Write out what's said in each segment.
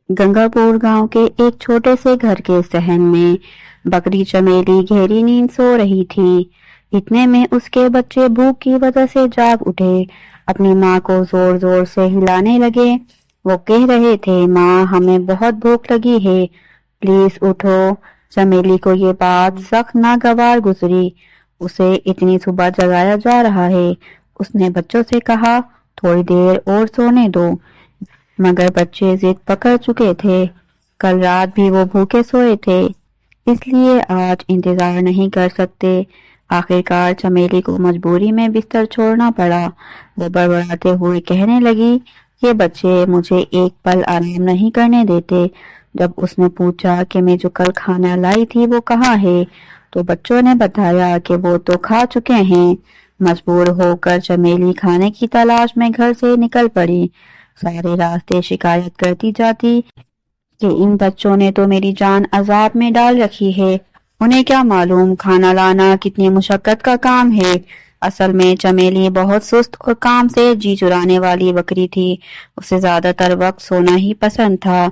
गंगापुर गांव के एक छोटे से घर के सहन में बकरी चमेली गहरी नींद सो रही थी। इतने में उसके बच्चे भूख की वजह से जाग उठे, अपनी माँ को जोर जोर से हिलाने लगे। वो कह रहे थे, माँ हमें बहुत भूख लगी है, प्लीज उठो। चमेली को ये बात सख्त नागवार गुजरी। उसे इतनी सुबह जगाया जा रहा है। उसने बच्चों से कहा, थोड़ी देर और सोने दो, मगर बच्चे जिद पकड़ चुके थे। कल रात भी वो भूखे सोए थे, इसलिए आज इंतजार नहीं कर सकते। आखिरकार चमेली को मजबूरी में बिस्तर छोड़ना पड़ा। वो बड़बड़ाते हुए कहने लगी, ये बच्चे मुझे एक पल आराम नहीं करने देते। जब उसने पूछा कि मैं जो कल खाना लाई थी वो कहाँ है, तो बच्चों ने बताया कि वो तो खा चुके हैं। मजबूर होकर चमेली खाने की तलाश में घर से निकल पड़ी। सारे रास्ते शिकायत करती जाती कि इन बच्चों ने तो मेरी जान अजाब में डाल रखी है। उन्हें क्या मालूम खाना लाना कितनी मुशक्कत का काम है। असल में चमेली बहुत सुस्त और काम से जी चुराने वाली बकरी थी। उसे ज्यादातर वक्त सोना ही पसंद था।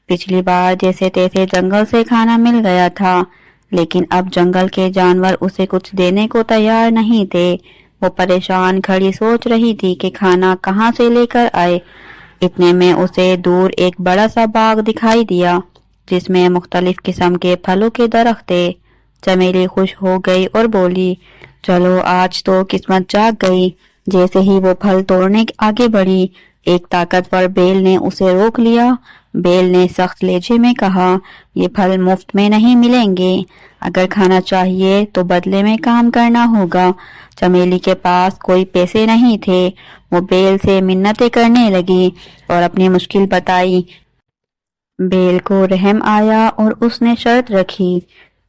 पिछली बार जैसे तैसे जंगल से खाना मिल गया था, लेकिन अब जंगल के जानवर उसे कुछ देने को तैयार नहीं थे। वो परेशान खड़ी सोच रही थी कि खाना कहाँ से लेकर आए। इतने में उसे दूर एक बड़ा सा बाग दिखाई दिया, जिसमें मुख्तलिफ किस्म के फलों के दरख्त थे। चमेली खुश हो गई और बोली, चलो आज तो किस्मत जाग गई। जैसे ही वो फल तोड़ने आगे बढ़ी, एक ताकतवर बेल ने उसे रोक लिया। बेल ने सख्त लहजे में कहा, ये फल मुफ्त में नहीं मिलेंगे, अगर खाना चाहिए तो बदले में काम करना होगा। चमेली के पास कोई पैसे नहीं थे। वो बेल से मिन्नतें करने लगी और अपनी मुश्किल बताई। बेल को रहम आया और उसने शर्त रखी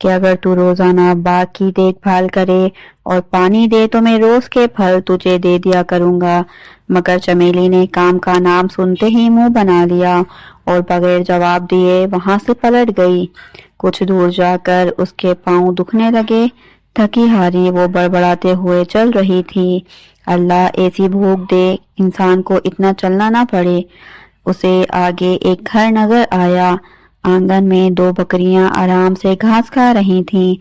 कि अगर तू रोजाना बाग की देखभाल करे और पानी दे तो मैं रोज के फल तुझे दे दिया करूंगा। मगर चमेली ने काम का नाम सुनते ही मुंह बना लिया और बगैर जवाब दिए वहां से पलट गई। कुछ दूर जाकर उसके पांव दुखने लगे। थकी हारी वो बड़बड़ाते हुए चल रही थी। अल्लाह ऐसी भूख दे इंसान को इतना चलना ना पड़े। उसे आगे एक घर नजर आया। आंगन में दो बकरियां आराम से घास खा रही थीं।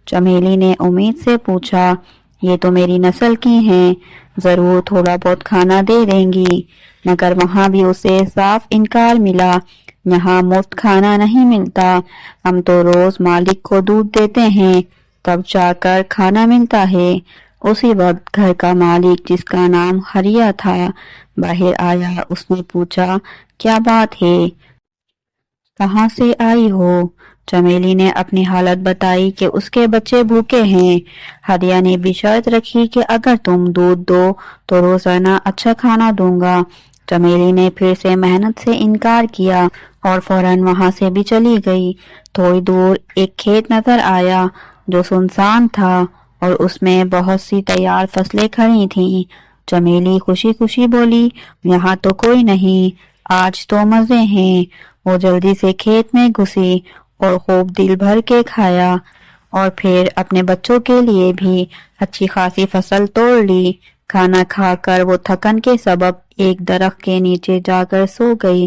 चमेली ने उम्मीद से पूछा, ये तो मेरी नस्ल की हैं, जरूर थोड़ा बहुत खाना दे देंगी। मगर वहां भी उसे साफ इनकार मिला। यहाँ मुफ्त खाना नहीं मिलता, हम तो रोज मालिक को दूध देते हैं, तब जाकर खाना मिलता है। उसी वक्त घर का मालिक, जिसका नाम हरिया था, बाहर आया। उसने पूछा, क्या बात है, कहाँ से आई हो? चमेली ने अपनी हालत बताई कि उसके बच्चे भूखे हैं। हरिया ने भी शर्त रखी कि अगर तुम दूध दो तो रोजाना अच्छा खाना दूंगा। चमेली ने फिर से मेहनत से इनकार किया और फौरन वहां से भी चली गई। थोड़ी दूर एक खेत नजर आया जो सुनसान था और उसमें बहुत सी तैयार फसलें खड़ी थीं। चमेली खुशी खुशी बोली, यहाँ तो कोई नहीं, आज तो मजे हैं। वो जल्दी से खेत में घुसी और खूब दिल भर के खाया और फिर अपने बच्चों के लिए भी अच्छी खासी फसल तोड़ ली। खाना खाकर वो थकन के सबब एक दरख्त के नीचे जाकर सो गई।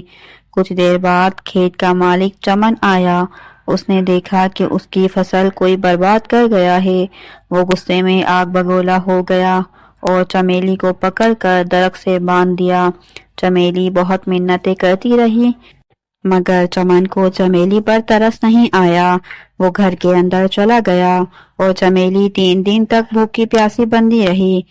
कुछ देर बाद खेत का मालिक चमन आया। उसने देखा कि उसकी फसल कोई बर्बाद कर गया है। वो गुस्से में आग बगोला हो गया और चमेली को पकड़कर दरख्त से बांध दिया। चमेली बहुत मिन्नतें करती रही, मगर चमन को चमेली पर तरस नहीं आया। वो घर के अंदर चला गया और चमेली 3 दिन तक भूखी प्यासी बंधी रही।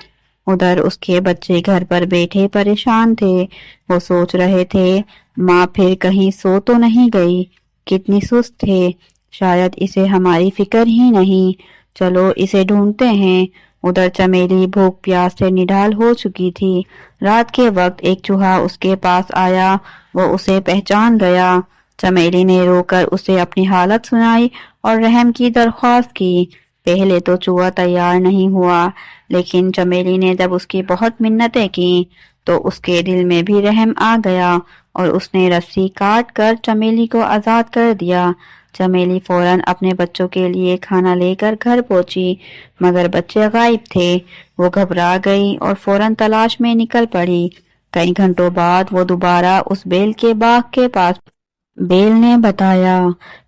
उधर उसके बच्चे घर पर बैठे परेशान थे। वो सोच रहे थे, माँ फिर कहीं सो तो नहीं गई, कितनी सुस्त है, शायद इसे हमारी फिक्र ही नहीं, चलो इसे ढूंढते हैं। उधर चमेली भूख प्यास से निढाल हो चुकी थी। रात के वक्त एक चूहा उसके पास आया। वो उसे पहचान गया। चमेली ने रोकर उसे अपनी हालत सुनाई और रहम की दरख्वास्त की। पहले तो चूहा तैयार नहीं हुआ, लेकिन चमेली ने जब उसकी बहुत मिन्नतें की तो उसके दिल में भी रहम आ गया और उसने रस्सी काट कर चमेली को आजाद कर दिया। चमेली फौरन अपने बच्चों के लिए खाना लेकर घर पहुंची, मगर बच्चे गायब थे। वो घबरा गई और फौरन तलाश में निकल पड़ी। कई घंटों बाद वो दोबारा उस बेल के बाग के पास بیل نے بتایا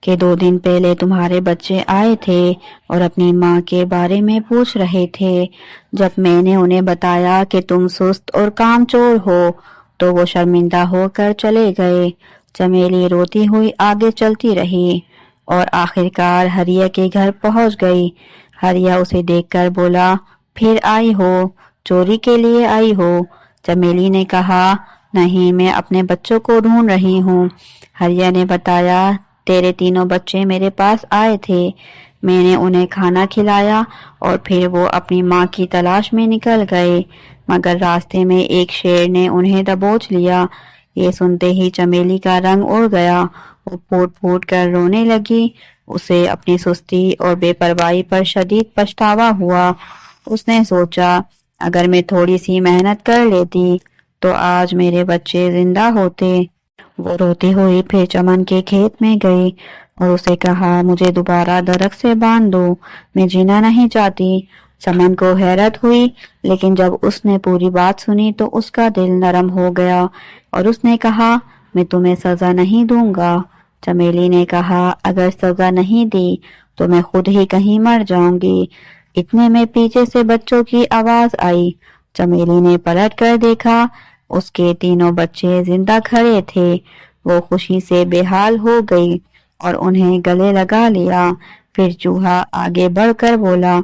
کہ 2 دن پہلے تمہارے بچے آئے تھے اور اپنی ماں کے بارے میں پوچھ رہے تھے۔ جب میں نے انہیں بتایا کہ تم سست اور کام چور ہو تو وہ شرمندہ ہو کر چلے گئے۔ چمیلی روتی ہوئی آگے چلتی رہی اور آخرکار ہریا کے گھر پہنچ گئی۔ ہریا اسے دیکھ کر بولا، پھر آئی ہو؟ چوری کے لیے آئی ہو؟ چمیلی نے کہا، نہیں، میں اپنے بچوں کو ڈھونڈ رہی ہوں۔ ہریا نے بتایا، تیرے تینوں بچے میرے پاس آئے تھے، میں نے انہیں کھانا کھلایا اور پھر وہ اپنی ماں کی تلاش میں نکل گئے، مگر راستے میں ایک شیر نے انہیں دبوچ لیا۔ یہ سنتے ہی چمیلی کا رنگ اڑ گیا، وہ پھوٹ پھوٹ کر رونے لگی۔ اسے اپنی سستی اور بے پرواہی پر شدید پچھتاوا ہوا۔ اس نے سوچا، اگر میں تھوڑی سی محنت کر لیتی تو آج میرے بچے زندہ ہوتے۔ وہ روتی ہوئی پھر چمن کے کھیت میں گئی اور اسے کہا، مجھے دوبارہ درخت سے باندھ دو، میں جینا نہیں چاہتی۔ چمن کو حیرت ہوئی، لیکن جب اس نے پوری بات سنی تو اس کا دل نرم ہو گیا اور اس نے کہا، میں تمہیں سزا نہیں دوں گا۔ چمیلی نے کہا، اگر سزا نہیں دی تو میں خود ہی کہیں مر جاؤں گی۔ اتنے میں پیچھے سے بچوں کی آواز آئی۔ چمیلی نے پلٹ کر دیکھا، اس کے تینوں بچے زندہ کھڑے تھے۔ وہ خوشی سے بے حال ہو گئی اور انہیں گلے لگا لیا۔ پھر چوہا آگے بڑھ کر بولا،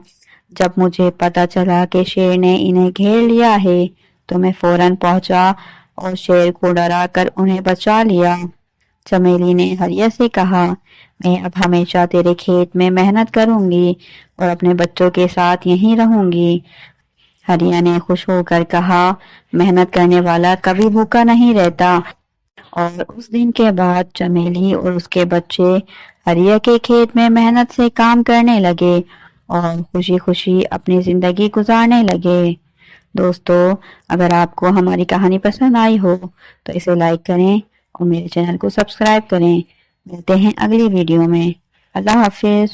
جب مجھے پتا چلا کہ شیر نے انہیں گھیر لیا ہے تو میں فوراً پہنچا اور شیر کو ڈرا کر انہیں بچا لیا۔ چمیلی نے ہریا سے کہا، میں اب ہمیشہ تیرے کھیت میں محنت کروں گی اور اپنے بچوں کے ساتھ یہیں رہوں گی۔ ہریا نے خوش ہو کر کہا، محنت کرنے والا کبھی بھوکا نہیں رہتا۔ اور اس دن کے بعد چمیلی اور اس کے بچے ہریا کے کھیت میں محنت سے کام کرنے لگے اور خوشی خوشی اپنی زندگی گزارنے لگے۔ دوستو، اگر آپ کو ہماری کہانی پسند آئی ہو تو اسے لائک کریں اور میرے چینل کو سبسکرائب کریں۔ ملتے ہیں اگلی ویڈیو میں۔ اللہ حافظ۔